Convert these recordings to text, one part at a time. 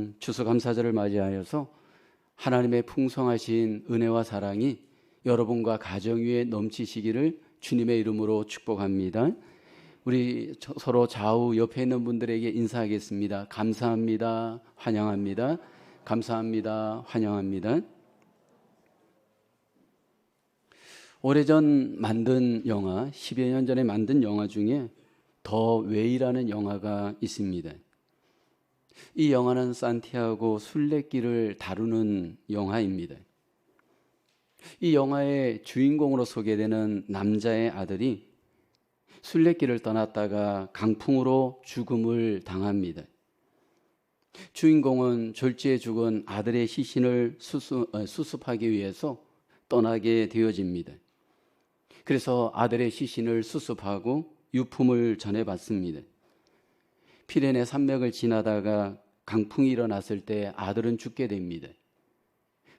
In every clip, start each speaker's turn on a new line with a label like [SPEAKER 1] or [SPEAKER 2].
[SPEAKER 1] 이번 추수감사절을 맞이하여서 하나님의 풍성하신 은혜와 사랑이 여러분과 가정 위에 넘치시기를 주님의 이름으로 축복합니다. 우리 서로 좌우 옆에 있는 분들에게 인사하겠습니다. 감사합니다. 환영합니다. 감사합니다. 환영합니다. 오래전 만든 영화, 10여 년 전에 만든 영화 중에 더 웨이라는 영화가 있습니다. 이 영화는 산티아고 순례길을 다루는 영화입니다. 이 영화의 주인공으로 소개되는 남자의 아들이 순례길을 떠났다가 강풍으로 죽음을 당합니다. 주인공은 졸지에 죽은 아들의 시신을 수습하기 위해서 떠나게 되어집니다. 그래서 아들의 시신을 수습하고 유품을 전해받습니다. 피레네 산맥을 지나다가 강풍이 일어났을 때 아들은 죽게 됩니다.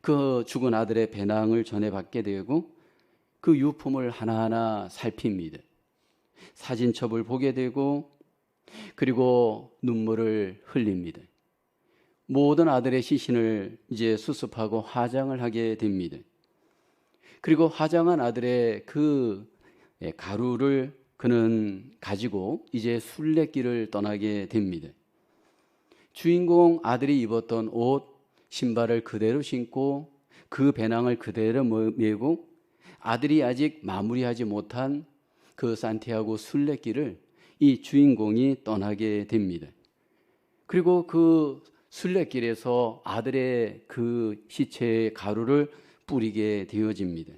[SPEAKER 1] 그 죽은 아들의 배낭을 전해받게 되고 그 유품을 하나하나 살핍니다. 사진첩을 보게 되고 그리고 눈물을 흘립니다. 모든 아들의 시신을 이제 수습하고 화장을 하게 됩니다. 그리고 화장한 아들의 그 가루를 그는 가지고 이제 순례길을 떠나게 됩니다. 주인공 아들이 입었던 옷, 신발을 그대로 신고 그 배낭을 그대로 메고 아들이 아직 마무리하지 못한 그 산티아고 순례길을 이 주인공이 떠나게 됩니다. 그리고 그 순례길에서 아들의 그 시체의 가루를 뿌리게 되어집니다.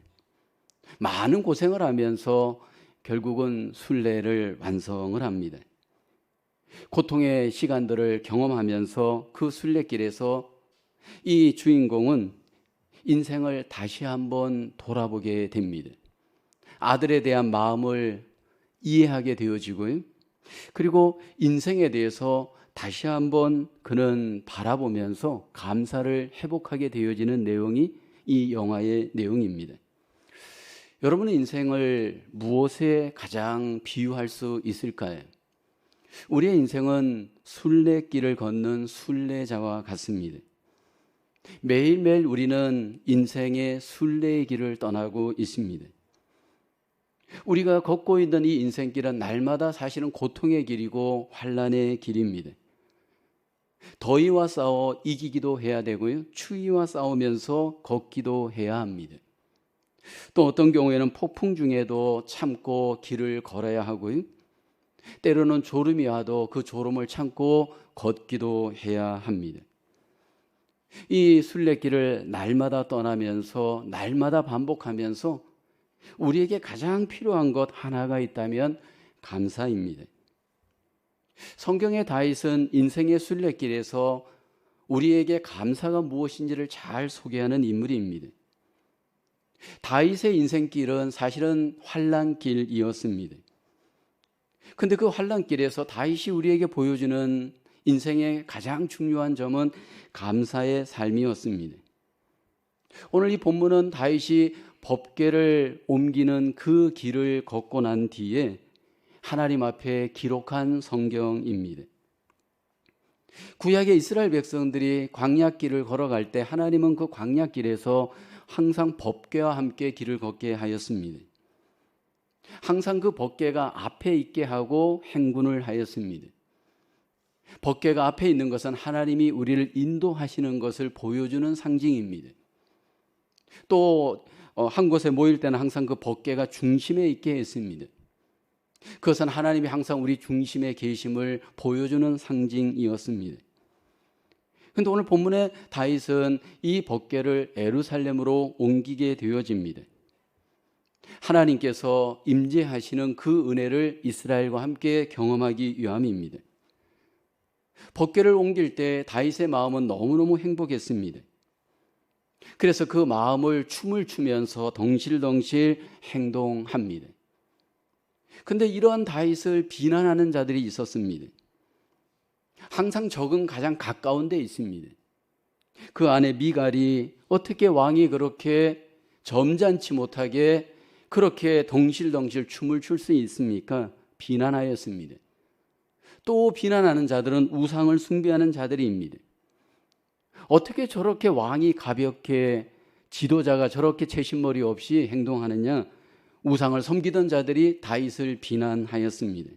[SPEAKER 1] 많은 고생을 하면서 결국은 순례를 완성을 합니다. 고통의 시간들을 경험하면서 그 순례길에서 이 주인공은 인생을 다시 한번 돌아보게 됩니다. 아들에 대한 마음을 이해하게 되어지고요. 그리고 인생에 대해서 다시 한번 그는 바라보면서 감사를 회복하게 되어지는 내용이 이 영화의 내용입니다. 여러분의 인생을 무엇에 가장 비유할 수 있을까요? 우리의 인생은 순례길을 걷는 순례자와 같습니다. 매일매일 우리는 인생의 순례의 길을 떠나고 있습니다. 우리가 걷고 있는 이 인생길은 날마다 사실은 고통의 길이고 환난의 길입니다. 더위와 싸워 이기기도 해야 되고요. 추위와 싸우면서 걷기도 해야 합니다. 또 어떤 경우에는 폭풍 중에도 참고 길을 걸어야 하고요. 때로는 졸음이 와도 그 졸음을 참고 걷기도 해야 합니다. 이 순례길을 날마다 떠나면서 날마다 반복하면서 우리에게 가장 필요한 것 하나가 있다면 감사입니다. 성경의 다윗은 인생의 순례길에서 우리에게 감사가 무엇인지를 잘 소개하는 인물입니다. 다윗의 인생길은 사실은 환난길이었습니다. 근데 그 환난길에서 다윗이 우리에게 보여주는 인생의 가장 중요한 점은 감사의 삶이었습니다. 오늘 이 본문은 다윗이 법궤를 옮기는 그 길을 걷고 난 뒤에 하나님 앞에 기록한 성경입니다. 구약의 이스라엘 백성들이 광야길을 걸어갈 때 하나님은 그 광야길에서 항상 법궤와 함께 길을 걷게 하였습니다. 항상 그 법궤가 앞에 있게 하고 행군을 하였습니다. 법궤가 앞에 있는 것은 하나님이 우리를 인도하시는 것을 보여주는 상징입니다. 또 한 곳에 모일 때는 항상 그 법궤가 중심에 있게 했습니다. 그것은 하나님이 항상 우리 중심에 계심을 보여주는 상징이었습니다. 그런데 오늘 본문의 다윗은 이 법궤를 예루살렘으로 옮기게 되어집니다. 하나님께서 임재하시는 그 은혜를 이스라엘과 함께 경험하기 위함입니다. 법궤를 옮길 때 다윗의 마음은 너무너무 행복했습니다. 그래서 그 마음을 춤을 추면서 덩실덩실 행동합니다. 그런데 이러한 다윗을 비난하는 자들이 있었습니다. 항상 적은 가장 가까운 데 있습니다. 그 안에 미갈이 어떻게 왕이 그렇게 점잖지 못하게 그렇게 덩실덩실 춤을 출 수 있습니까? 비난하였습니다. 또 비난하는 자들은 우상을 숭배하는 자들입니다. 어떻게 저렇게 왕이 가볍게 지도자가 저렇게 채신머리 없이 행동하느냐? 우상을 섬기던 자들이 다윗을 비난하였습니다.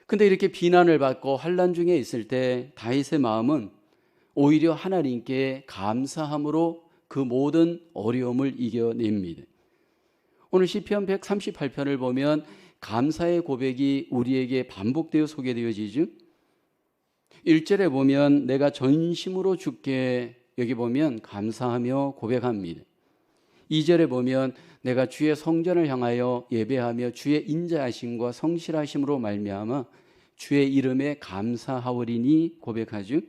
[SPEAKER 1] 근데 이렇게 비난을 받고 환난 중에 있을 때 다윗의 마음은 오히려 하나님께 감사함으로 그 모든 어려움을 이겨냅니다. 오늘 시편 138편을 보면 감사의 고백이 우리에게 반복되어 소개되어지죠. 1절에 보면 내가 전심으로 주께, 여기 보면 감사하며 고백합니다. 2절에 보면 내가 주의 성전을 향하여 예배하며 주의 인자하심과 성실하심으로 말미암아 주의 이름에 감사하오리니 고백하죠.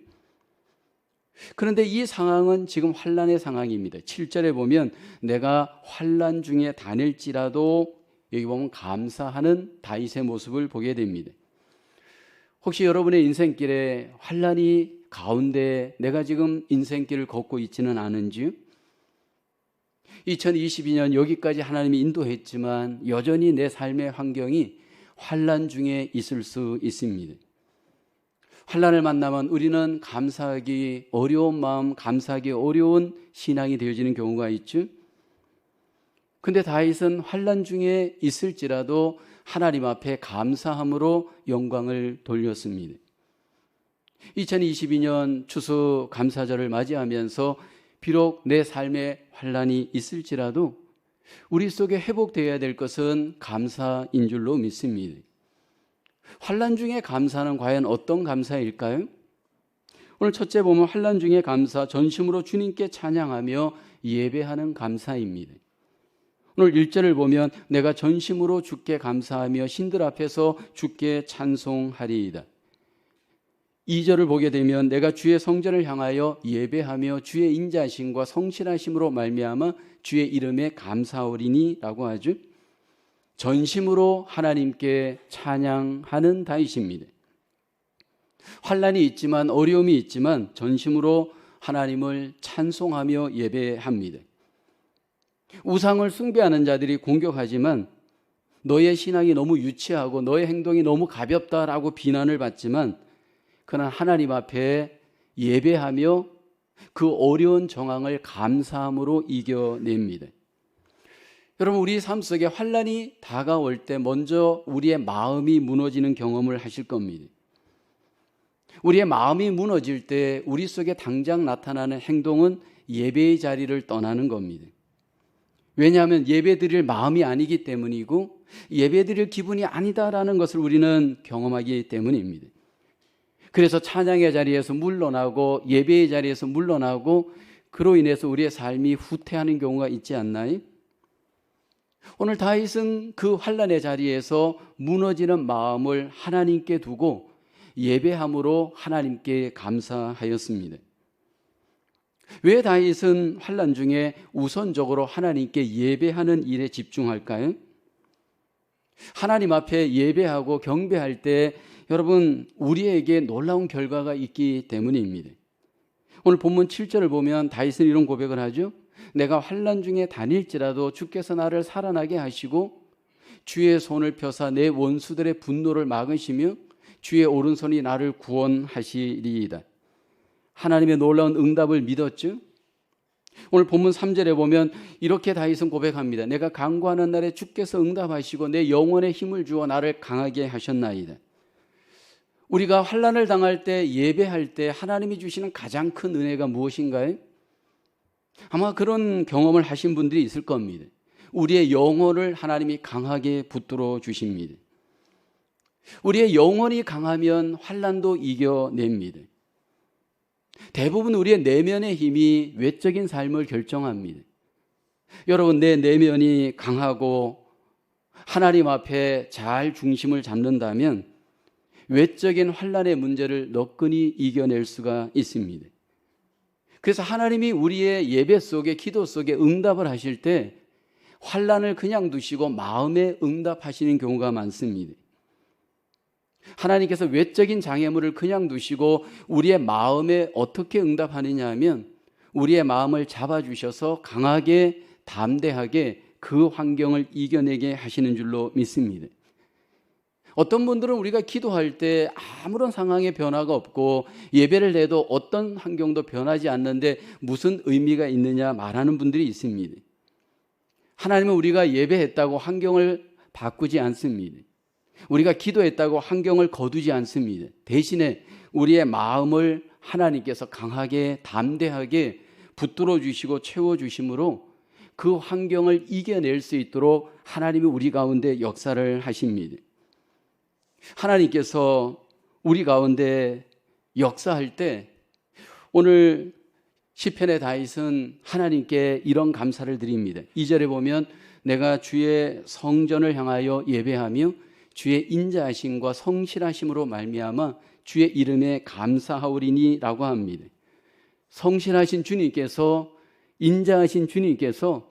[SPEAKER 1] 그런데 이 상황은 지금 환난의 상황입니다. 7절에 보면 내가 환난 중에 다닐지라도, 여기 보면 감사하는 다윗의 모습을 보게 됩니다. 혹시 여러분의 인생길에 환난이 가운데 내가 지금 인생길을 걷고 있지는 않은지요? 2022년 여기까지 하나님이 인도했지만 여전히 내 삶의 환경이 환난 중에 있을 수 있습니다. 환난을 만나면 우리는 감사하기 어려운 마음, 감사하기 어려운 신앙이 되어지는 경우가 있죠. 근데 다윗은 환난 중에 있을지라도 하나님 앞에 감사함으로 영광을 돌렸습니다. 2022년 추수 감사절을 맞이하면서 비록 내 삶에 환난이 있을지라도 우리 속에 회복되어야 될 것은 감사인 줄로 믿습니다. 환난 중에 감사는 과연 어떤 감사일까요? 오늘 첫째 보면 환난 중에 감사, 전심으로 주님께 찬양하며 예배하는 감사입니다. 오늘 1절을 보면 내가 전심으로 주께 감사하며 신들 앞에서 주께 찬송하리이다. 2절을 보게 되면 내가 주의 성전을 향하여 예배하며 주의 인자하심과 성실하심으로 말미암아 주의 이름에 감사하오리니 라고 하죠. 전심으로 하나님께 찬양하는 다윗입니다. 환난이 있지만, 어려움이 있지만 전심으로 하나님을 찬송하며 예배합니다. 우상을 숭배하는 자들이 공격하지만 너의 신앙이 너무 유치하고 너의 행동이 너무 가볍다라고 비난을 받지만 그는 하나님 앞에 예배하며 그 어려운 정황을 감사함으로 이겨냅니다. 여러분, 우리 삶 속에 환난이 다가올 때 먼저 우리의 마음이 무너지는 경험을 하실 겁니다. 우리의 마음이 무너질 때 우리 속에 당장 나타나는 행동은 예배의 자리를 떠나는 겁니다. 왜냐하면 예배 드릴 마음이 아니기 때문이고 예배 드릴 기분이 아니다라는 것을 우리는 경험하기 때문입니다. 그래서 찬양의 자리에서 물러나고 예배의 자리에서 물러나고 그로 인해서 우리의 삶이 후퇴하는 경우가 있지 않나요? 오늘 다윗은 그 환난의 자리에서 무너지는 마음을 하나님께 두고 예배함으로 하나님께 감사하였습니다. 왜 다윗은 환난 중에 우선적으로 하나님께 예배하는 일에 집중할까요? 하나님 앞에 예배하고 경배할 때 여러분, 우리에게 놀라운 결과가 있기 때문입니다. 오늘 본문 7절을 보면 다윗은 이런 고백을 하죠. 내가 환난 중에 다닐지라도 주께서 나를 살아나게 하시고 주의 손을 펴사 내 원수들의 분노를 막으시며 주의 오른손이 나를 구원하시리이다. 하나님의 놀라운 응답을 믿었죠. 오늘 본문 3절에 보면 이렇게 다윗은 고백합니다. 내가 간구하는 날에 주께서 응답하시고 내 영혼에 힘을 주어 나를 강하게 하셨나이다. 우리가 환난을 당할 때, 예배할 때 하나님이 주시는 가장 큰 은혜가 무엇인가요? 아마 그런 경험을 하신 분들이 있을 겁니다. 우리의 영혼을 하나님이 강하게 붙들어 주십니다. 우리의 영혼이 강하면 환난도 이겨냅니다. 대부분 우리의 내면의 힘이 외적인 삶을 결정합니다. 여러분, 내 내면이 강하고 하나님 앞에 잘 중심을 잡는다면 외적인 환난의 문제를 너끈히 이겨낼 수가 있습니다. 그래서 하나님이 우리의 예배 속에, 기도 속에 응답을 하실 때 환난을 그냥 두시고 마음에 응답하시는 경우가 많습니다. 하나님께서 외적인 장애물을 그냥 두시고 우리의 마음에 어떻게 응답하느냐 하면 우리의 마음을 잡아주셔서 강하게, 담대하게 그 환경을 이겨내게 하시는 줄로 믿습니다. 어떤 분들은 우리가 기도할 때 아무런 상황에 변화가 없고 예배를 해도 어떤 환경도 변하지 않는데 무슨 의미가 있느냐 말하는 분들이 있습니다. 하나님은 우리가 예배했다고 환경을 바꾸지 않습니다. 우리가 기도했다고 환경을 거두지 않습니다. 대신에 우리의 마음을 하나님께서 강하게 담대하게 붙들어 주시고 채워 주심으로 그 환경을 이겨낼 수 있도록 하나님이 우리 가운데 역사를 하십니다. 하나님께서 우리 가운데 역사할 때 오늘 시편의 다윗은 하나님께 이런 감사를 드립니다. 2절에 보면 내가 주의 성전을 향하여 예배하며 주의 인자하심과 성실하심으로 말미암아 주의 이름에 감사하오리니 라고 합니다. 성실하신 주님께서, 인자하신 주님께서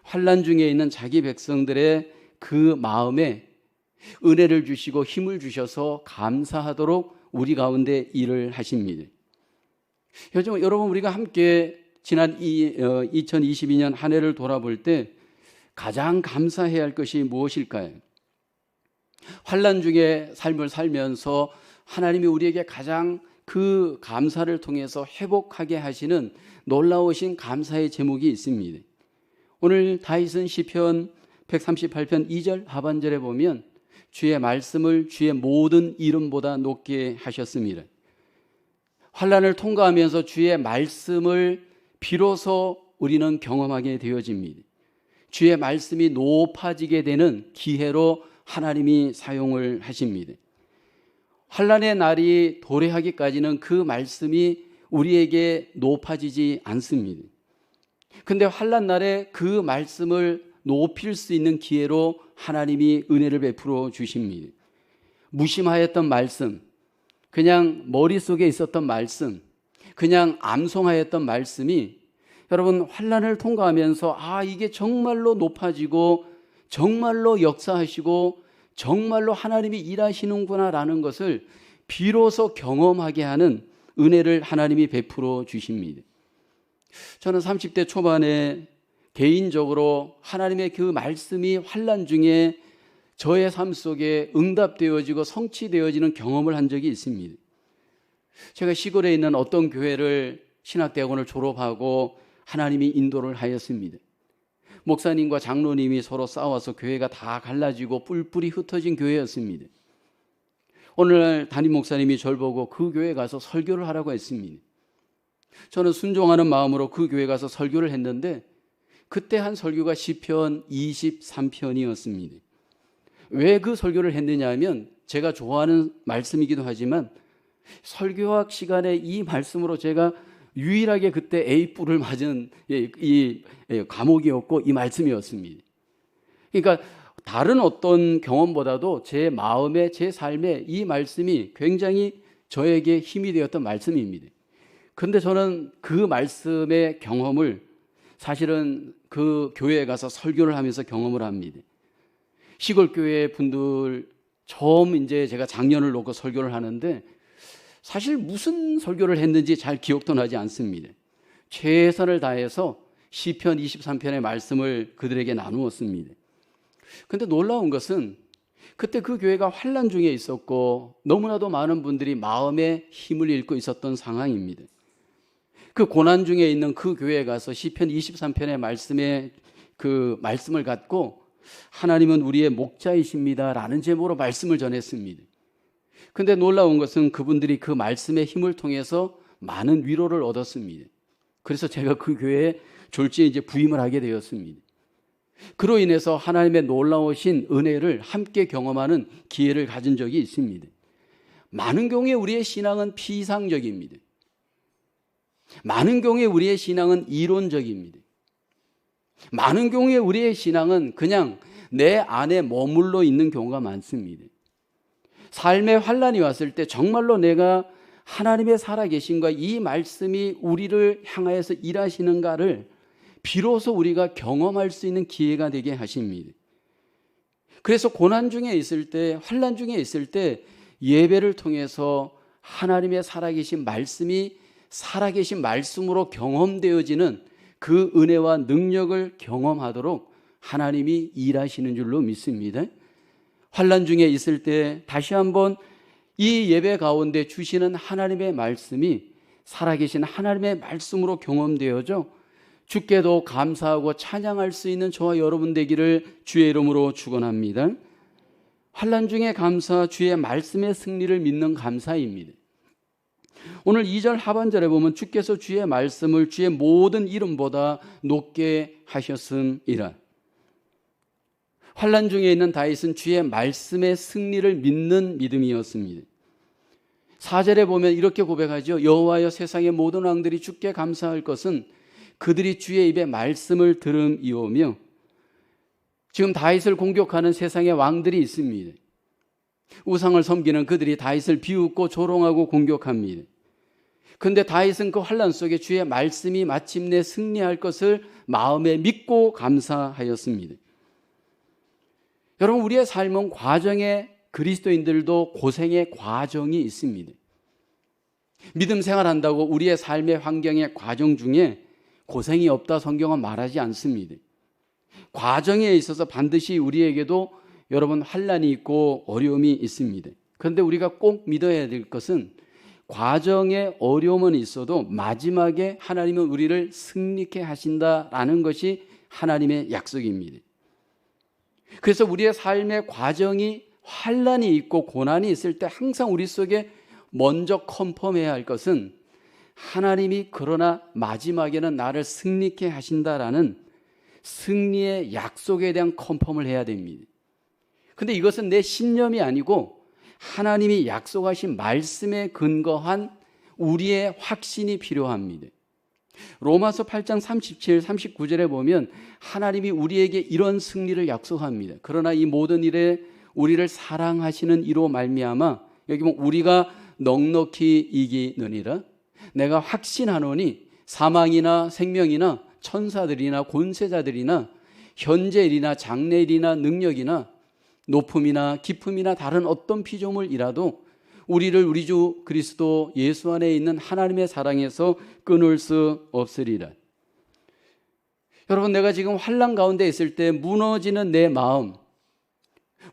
[SPEAKER 1] 환난 중에 있는 자기 백성들의 그 마음에 은혜를 주시고 힘을 주셔서 감사하도록 우리 가운데 일을 하십니다. 요즘 여러분 우리가 함께 지난 2022년 한 해를 돌아볼 때 가장 감사해야 할 것이 무엇일까요? 환난 중에 삶을 살면서 하나님이 우리에게 가장 그 감사를 통해서 회복하게 하시는 놀라우신 감사의 제목이 있습니다. 오늘 다윗은 시편 138편 2절 하반절에 보면 주의 말씀을 주의 모든 이름보다 높게 하셨습니다. 환난을 통과하면서 주의 말씀을 비로소 우리는 경험하게 되어집니다. 주의 말씀이 높아지게 되는 기회로 하나님이 사용을 하십니다. 환난의 날이 도래하기까지는 그 말씀이 우리에게 높아지지 않습니다. 그런데 환난 날에 그 말씀을 높일 수 있는 기회로 하나님이 은혜를 베풀어 주십니다. 무심하였던 말씀, 그냥 머릿속에 있었던 말씀, 그냥 암송하였던 말씀이 여러분 환난을 통과하면서 이게 정말로 높아지고 정말로 역사하시고 정말로 하나님이 일하시는구나 라는 것을 비로소 경험하게 하는 은혜를 하나님이 베풀어 주십니다. 저는 30대 초반에 개인적으로 하나님의 그 말씀이 환난 중에 저의 삶 속에 응답되어지고 성취되어지는 경험을 한 적이 있습니다. 제가 시골에 있는 어떤 교회를 신학대학원을 졸업하고 하나님이 인도를 하였습니다. 목사님과 장로님이 서로 싸워서 교회가 다 갈라지고 뿔뿔이 흩어진 교회였습니다. 오늘날 담임 목사님이 저를 보고 그 교회에 가서 설교를 하라고 했습니다. 저는 순종하는 마음으로 그 교회에 가서 설교를 했는데 그때 한 설교가 시편 23편이었습니다. 왜 그 설교를 했느냐 하면 제가 좋아하는 말씀이기도 하지만 설교학 시간에 이 말씀으로 제가 유일하게 그때 A뿔을 맞은 이 과목이었고 이 말씀이었습니다. 그러니까 다른 어떤 경험보다도 제 마음에 제 삶에 이 말씀이 굉장히 저에게 힘이 되었던 말씀입니다. 그런데 저는 그 말씀의 경험을 사실은 그 교회에 가서 설교를 하면서 경험을 합니다. 시골 교회 분들 처음 이제 제가 작년을 놓고 설교를 하는데 사실 무슨 설교를 했는지 잘 기억도 나지 않습니다. 최선을 다해서 시편 23편의 말씀을 그들에게 나누었습니다. 그런데 놀라운 것은 그때 그 교회가 환난 중에 있었고 너무나도 많은 분들이 마음의 힘을 잃고 있었던 상황입니다. 그 고난 중에 있는 그 교회에 가서 시편 23편의 말씀을 갖고 하나님은 우리의 목자이십니다 라는 제목으로 말씀을 전했습니다. 그런데 놀라운 것은 그분들이 그 말씀의 힘을 통해서 많은 위로를 얻었습니다. 그래서 제가 그 교회에 졸지에 이제 부임을 하게 되었습니다. 그로 인해서 하나님의 놀라우신 은혜를 함께 경험하는 기회를 가진 적이 있습니다. 많은 경우에 우리의 신앙은 피상적입니다. 많은 경우에 우리의 신앙은 이론적입니다. 많은 경우에 우리의 신앙은 그냥 내 안에 머물러 있는 경우가 많습니다. 삶의 환난이 왔을 때 정말로 내가 하나님의 살아계심과 이 말씀이 우리를 향하여서 일하시는가를 비로소 우리가 경험할 수 있는 기회가 되게 하십니다. 그래서 고난 중에 있을 때, 환난 중에 있을 때 예배를 통해서 하나님의 살아계신 말씀이 살아계신 말씀으로 경험되어지는 그 은혜와 능력을 경험하도록 하나님이 일하시는 줄로 믿습니다. 환난 중에 있을 때 다시 한번 이 예배 가운데 주시는 하나님의 말씀이 살아계신 하나님의 말씀으로 경험되어져 주께도 감사하고 찬양할 수 있는 저와 여러분 되기를 주의 이름으로 축원합니다. 환난 중에 감사, 주의 말씀의 승리를 믿는 감사입니다. 오늘 2절 하반절에 보면 주께서 주의 말씀을 주의 모든 이름보다 높게 하셨음이라. 환난 중에 있는 다윗은 주의 말씀의 승리를 믿는 믿음이었습니다. 4절에 보면 이렇게 고백하죠. 여호와여, 세상의 모든 왕들이 주께 감사할 것은 그들이 주의 입에 말씀을 들음이오며. 지금 다윗을 공격하는 세상의 왕들이 있습니다. 우상을 섬기는 그들이 다윗을 비웃고 조롱하고 공격합니다. 그런데 다윗은 그 환난 속에 주의 말씀이 마침내 승리할 것을 마음에 믿고 감사하였습니다. 여러분, 우리의 삶은 과정에 그리스도인들도 고생의 과정이 있습니다. 믿음 생활한다고 우리의 삶의 환경의 과정 중에 고생이 없다 성경은 말하지 않습니다. 과정에 있어서 반드시 우리에게도 여러분 환난이 있고 어려움이 있습니다. 그런데 우리가 꼭 믿어야 될 것은 과정에 어려움은 있어도 마지막에 하나님은 우리를 승리케 하신다라는 것이 하나님의 약속입니다. 그래서 우리의 삶의 과정이 환난이 있고 고난이 있을 때 항상 우리 속에 먼저 컨펌해야 할 것은 하나님이 그러나 마지막에는 나를 승리케 하신다라는 승리의 약속에 대한 컨펌을 해야 됩니다. 근데 이것은 내 신념이 아니고 하나님이 약속하신 말씀에 근거한 우리의 확신이 필요합니다. 로마서 8장 37, 39절에 보면 하나님이 우리에게 이런 승리를 약속합니다. 그러나 이 모든 일에 우리를 사랑하시는 이로 말미암아, 여기 보면 우리가 넉넉히 이기느니라. 내가 확신하노니 사망이나 생명이나 천사들이나 권세자들이나 현재일이나 장래일이나 능력이나 높음이나 깊음이나 다른 어떤 피조물이라도 우리를 우리 주 그리스도 예수 안에 있는 하나님의 사랑에서 끊을 수 없으리라. 여러분, 내가 지금 환난 가운데 있을 때 무너지는 내 마음,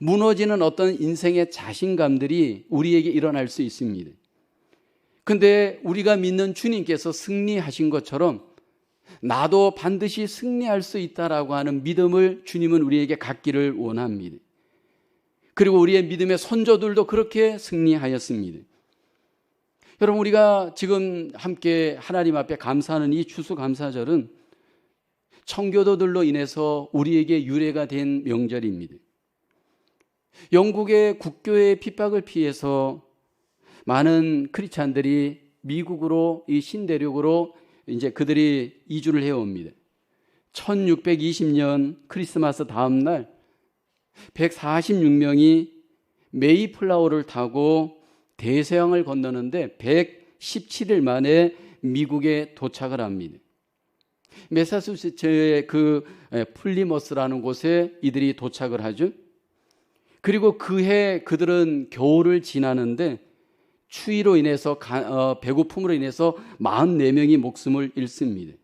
[SPEAKER 1] 무너지는 어떤 인생의 자신감들이 우리에게 일어날 수 있습니다. 근데 우리가 믿는 주님께서 승리하신 것처럼 나도 반드시 승리할 수 있다라고 하는 믿음을 주님은 우리에게 갖기를 원합니다. 그리고 우리의 믿음의 선조들도 그렇게 승리하였습니다. 여러분, 우리가 지금 함께 하나님 앞에 감사하는 이 추수감사절은 청교도들로 인해서 우리에게 유래가 된 명절입니다. 영국의 국교의 핍박을 피해서 많은 크리스찬들이 미국으로, 이 신대륙으로 이제 그들이 이주를 해옵니다. 1620년 크리스마스 다음 날 146명이 메이플라워를 타고 대서양을 건너는데 117일 만에 미국에 도착을 합니다. 매사추세츠의 그 플리머스라는 곳에 이들이 도착을 하죠. 그리고 그해 그들은 겨울을 지나는데 추위로 인해서 배고픔으로 인해서 44명이 목숨을 잃습니다.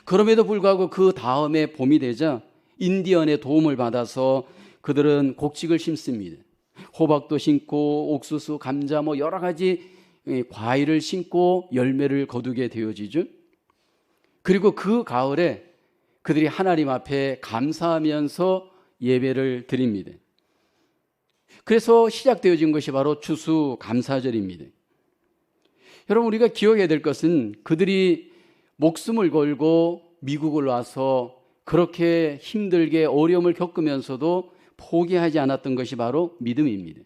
[SPEAKER 1] 그럼에도 불구하고 그 다음에 봄이 되자 인디언의 도움을 받아서 그들은 곡식을 심습니다. 호박도 심고 옥수수, 감자 여러 가지 과일을 심고 열매를 거두게 되어지죠. 그리고 그 가을에 그들이 하나님 앞에 감사하면서 예배를 드립니다. 그래서 시작되어진 것이 바로 추수감사절입니다. 여러분, 우리가 기억해야 될 것은 그들이 목숨을 걸고 미국을 와서 그렇게 힘들게 어려움을 겪으면서도 포기하지 않았던 것이 바로 믿음입니다.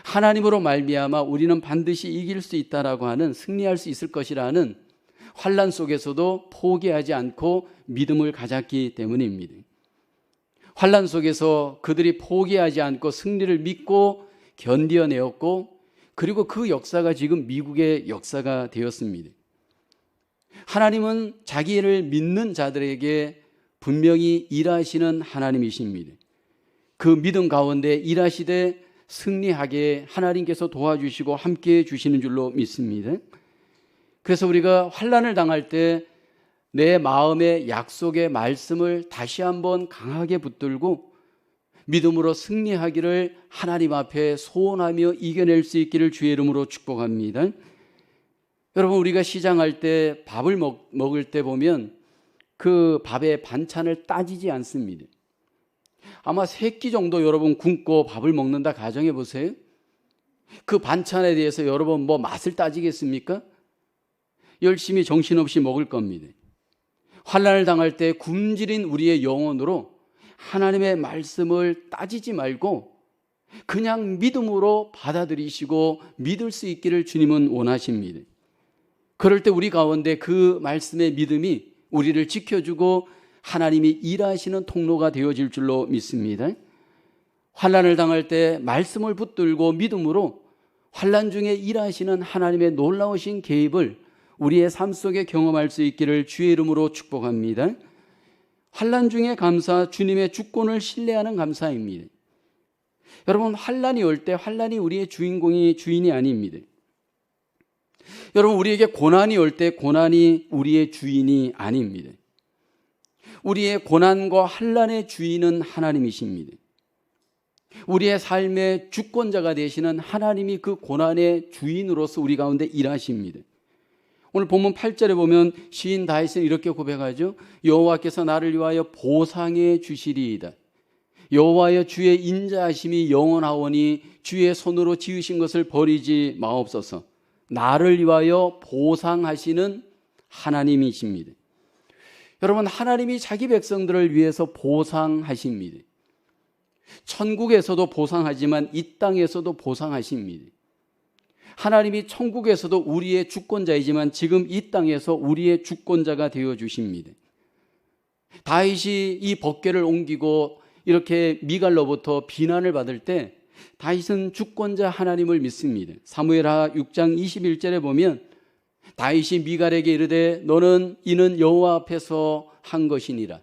[SPEAKER 1] 하나님으로 말미암아 우리는 반드시 이길 수 있다라고 하는, 승리할 수 있을 것이라는 환난 속에서도 포기하지 않고 믿음을 가졌기 때문입니다. 환난 속에서 그들이 포기하지 않고 승리를 믿고 견디어내었고, 그리고 그 역사가 지금 미국의 역사가 되었습니다. 하나님은 자기를 믿는 자들에게 분명히 일하시는 하나님이십니다. 그 믿음 가운데 일하시되 승리하게 하나님께서 도와주시고 함께해 주시는 줄로 믿습니다. 그래서 우리가 환난을 당할 때 내 마음의 약속의 말씀을 다시 한번 강하게 붙들고 믿음으로 승리하기를 하나님 앞에 소원하며 이겨낼 수 있기를 주의 이름으로 축복합니다. 여러분, 우리가 시장할 때 밥을 먹을 때 보면 그 밥의 반찬을 따지지 않습니다. 아마 3끼 정도 여러분 굶고 밥을 먹는다 가정해 보세요. 그 반찬에 대해서 여러분 뭐 맛을 따지겠습니까? 열심히 정신없이 먹을 겁니다. 환난을 당할 때 굶주린 우리의 영혼으로 하나님의 말씀을 따지지 말고 그냥 믿음으로 받아들이시고 믿을 수 있기를 주님은 원하십니다. 그럴 때 우리 가운데 그 말씀의 믿음이 우리를 지켜주고 하나님이 일하시는 통로가 되어질 줄로 믿습니다. 환난을 당할 때 말씀을 붙들고 믿음으로 환난 중에 일하시는 하나님의 놀라우신 개입을 우리의 삶 속에 경험할 수 있기를 주의 이름으로 축복합니다. 환난 중에 감사, 주님의 주권을 신뢰하는 감사입니다. 여러분, 환난이 올 때 환난이 우리의 주인이 아닙니다. 여러분, 우리에게 고난이 올 때 고난이 우리의 주인이 아닙니다. 우리의 고난과 환난의 주인은 하나님이십니다. 우리의 삶의 주권자가 되시는 하나님이 그 고난의 주인으로서 우리 가운데 일하십니다. 오늘 본문 8절에 보면 시인 다윗은 이렇게 고백하죠. 여호와께서 나를 위하여 보상해 주시리이다. 여호와여, 주의 인자하심이 영원하오니 주의 손으로 지으신 것을 버리지 마옵소서. 나를 위하여 보상하시는 하나님이십니다. 여러분, 하나님이 자기 백성들을 위해서 보상하십니다. 천국에서도 보상하지만 이 땅에서도 보상하십니다. 하나님이 천국에서도 우리의 주권자이지만 지금 이 땅에서 우리의 주권자가 되어주십니다. 다윗이 이 법궤를 옮기고 이렇게 미갈로부터 비난을 받을 때 다윗은 주권자 하나님을 믿습니다. 사무엘하 6장 21절에 보면 다윗이 미갈에게 이르되 너는 이는 여호와 앞에서 한 것이니라.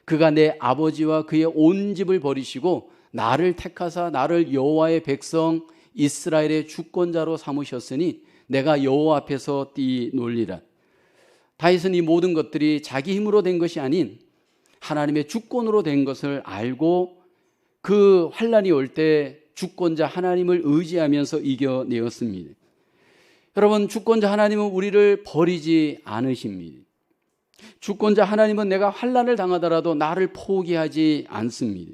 [SPEAKER 1] 그가 내 아버지와 그의 온 집을 버리시고 나를 택하사 나를 여호와의 백성 이스라엘의 주권자로 삼으셨으니 내가 여호와 앞에서 뛰놀리라. 다윗은 이 모든 것들이 자기 힘으로 된 것이 아닌 하나님의 주권으로 된 것을 알고 그 환난이 올 때 주권자 하나님을 의지하면서 이겨내었습니다. 여러분, 주권자 하나님은 우리를 버리지 않으십니다. 주권자 하나님은 내가 환난을 당하더라도 나를 포기하지 않습니다.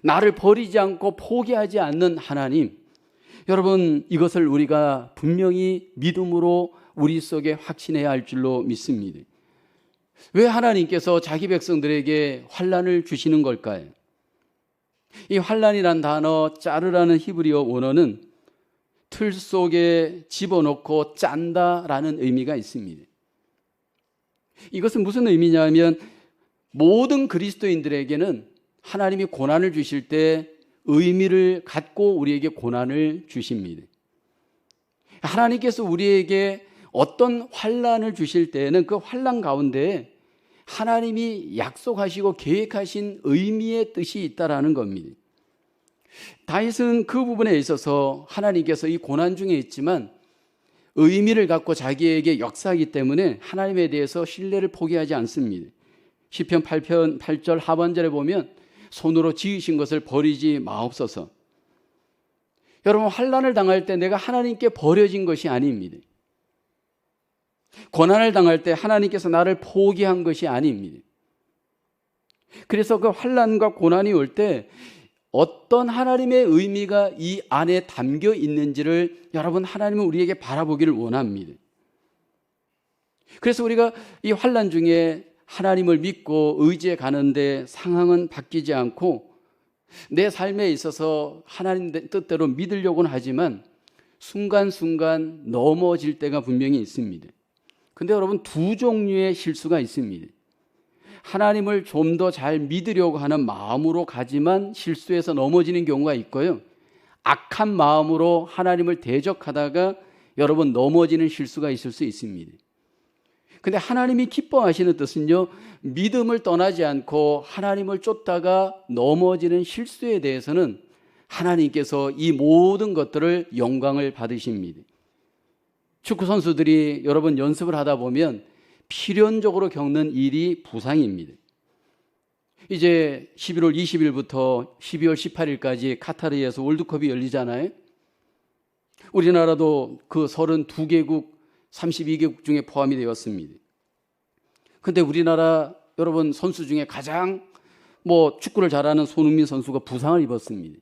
[SPEAKER 1] 나를 버리지 않고 포기하지 않는 하나님, 여러분, 이것을 우리가 분명히 믿음으로 우리 속에 확신해야 할 줄로 믿습니다. 왜 하나님께서 자기 백성들에게 환난을 주시는 걸까요? 이 환난이란 단어, 짜르라는 히브리어 원어는 틀 속에 집어넣고 짠다라는 의미가 있습니다. 이것은 무슨 의미냐면 모든 그리스도인들에게는 하나님이 고난을 주실 때 의미를 갖고 우리에게 고난을 주십니다. 하나님께서 우리에게 어떤 환난을 주실 때에는 그 환난 가운데 하나님이 약속하시고 계획하신 의미의 뜻이 있다라는 겁니다. 다윗은 그 부분에 있어서 하나님께서 이 고난 중에 있지만 의미를 갖고 자기에게 역사하기 때문에 하나님에 대해서 신뢰를 포기하지 않습니다. 시편 8편 8절 하반절에 보면 손으로 지으신 것을 버리지 마옵소서. 여러분, 환난을 당할 때 내가 하나님께 버려진 것이 아닙니다. 고난을 당할 때 하나님께서 나를 포기한 것이 아닙니다. 그래서 그 환난과 고난이 올 때 어떤 하나님의 의미가 이 안에 담겨 있는지를 여러분, 하나님은 우리에게 바라보기를 원합니다. 그래서 우리가 이 환난 중에 하나님을 믿고 의지해 가는데 상황은 바뀌지 않고 내 삶에 있어서 하나님 뜻대로 믿으려고는 하지만 순간순간 넘어질 때가 분명히 있습니다. 근데 여러분, 두 종류의 실수가 있습니다. 하나님을 좀 더 잘 믿으려고 하는 마음으로 가지만 실수해서 넘어지는 경우가 있고요. 악한 마음으로 하나님을 대적하다가 여러분 넘어지는 실수가 있을 수 있습니다. 근데 하나님이 기뻐하시는 뜻은요, 믿음을 떠나지 않고 하나님을 쫓다가 넘어지는 실수에 대해서는 하나님께서 이 모든 것들을 영광을 받으십니다. 축구 선수들이 여러분 연습을 하다 보면 필연적으로 겪는 일이 부상입니다. 이제 11월 20일부터 12월 18일까지 카타르에서 월드컵이 열리잖아요. 우리나라도 그 32개국, 32개국 중에 포함이 되었습니다. 근데 우리나라 여러분 선수 중에 가장 축구를 잘하는 손흥민 선수가 부상을 입었습니다.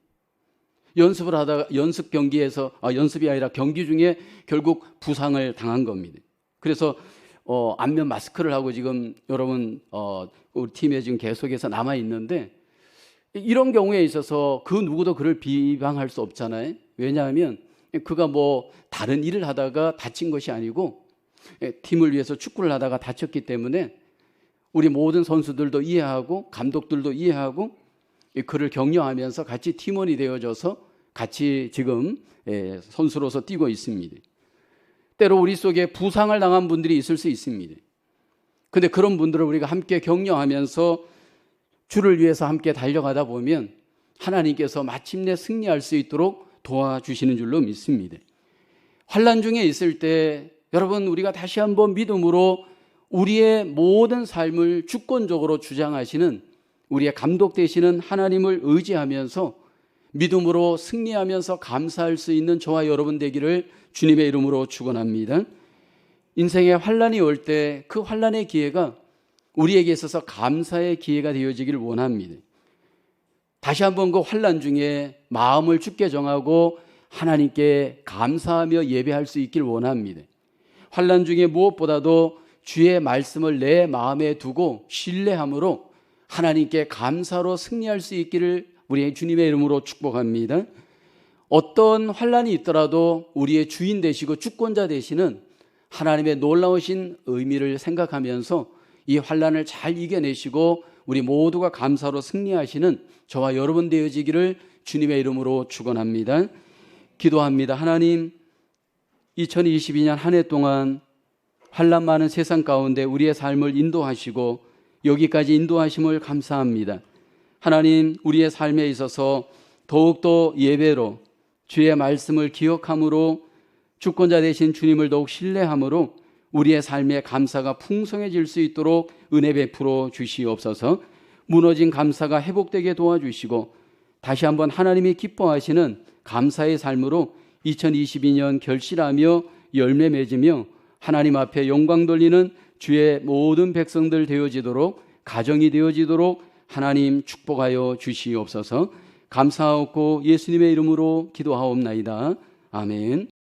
[SPEAKER 1] 연습을 하다가 연습이 아니라 경기 중에 결국 부상을 당한 겁니다. 그래서 안면 마스크를 하고 지금 여러분 우리 팀에 지금 계속해서 남아 있는데, 이런 경우에 있어서 그 누구도 그를 비방할 수 없잖아요. 왜냐하면 그가 다른 일을 하다가 다친 것이 아니고 팀을 위해서 축구를 하다가 다쳤기 때문에 우리 모든 선수들도 이해하고 감독들도 이해하고 그를 격려하면서 같이 팀원이 되어져서 같이 지금 선수로서 뛰고 있습니다. 때로 우리 속에 부상을 당한 분들이 있을 수 있습니다. 그런데 그런 분들을 우리가 함께 격려하면서 주를 위해서 함께 달려가다 보면 하나님께서 마침내 승리할 수 있도록 도와주시는 줄로 믿습니다. 환난 중에 있을 때 여러분 우리가 다시 한번 믿음으로 우리의 모든 삶을 주권적으로 주장하시는 우리의 감독 되시는 하나님을 의지하면서 믿음으로 승리하면서 감사할 수 있는 저와 여러분 되기를 주님의 이름으로 축원합니다. 인생에 환난이 올 때 그 환난의 기회가 우리에게 있어서 감사의 기회가 되어지기를 원합니다. 다시 한번 그 환난 중에 마음을 주께 정하고 하나님께 감사하며 예배할 수 있기를 원합니다. 환난 중에 무엇보다도 주의 말씀을 내 마음에 두고 신뢰함으로 하나님께 감사로 승리할 수 있기를 우리의 주님의 이름으로 축복합니다. 어떤 환난이 있더라도 우리의 주인 되시고 주권자 되시는 하나님의 놀라우신 의미를 생각하면서 이 환난을 잘 이겨내시고 우리 모두가 감사로 승리하시는 저와 여러분 되어지기를 주님의 이름으로 축원합니다. 기도합니다. 하나님, 2022년 한 해 동안 환난 많은 세상 가운데 우리의 삶을 인도하시고 여기까지 인도하심을 감사합니다. 하나님, 우리의 삶에 있어서 더욱더 예배로 주의 말씀을 기억함으로 주권자 되신 주님을 더욱 신뢰함으로 우리의 삶의 감사가 풍성해질 수 있도록 은혜 베풀어 주시옵소서. 무너진 감사가 회복되게 도와주시고 다시 한번 하나님이 기뻐하시는 감사의 삶으로 2022년 결실하며 열매 맺으며 하나님 앞에 영광 돌리는 주의 모든 백성들 되어지도록, 가정이 되어지도록 하나님 축복하여 주시옵소서. 감사하옵고 예수님의 이름으로 기도하옵나이다. 아멘.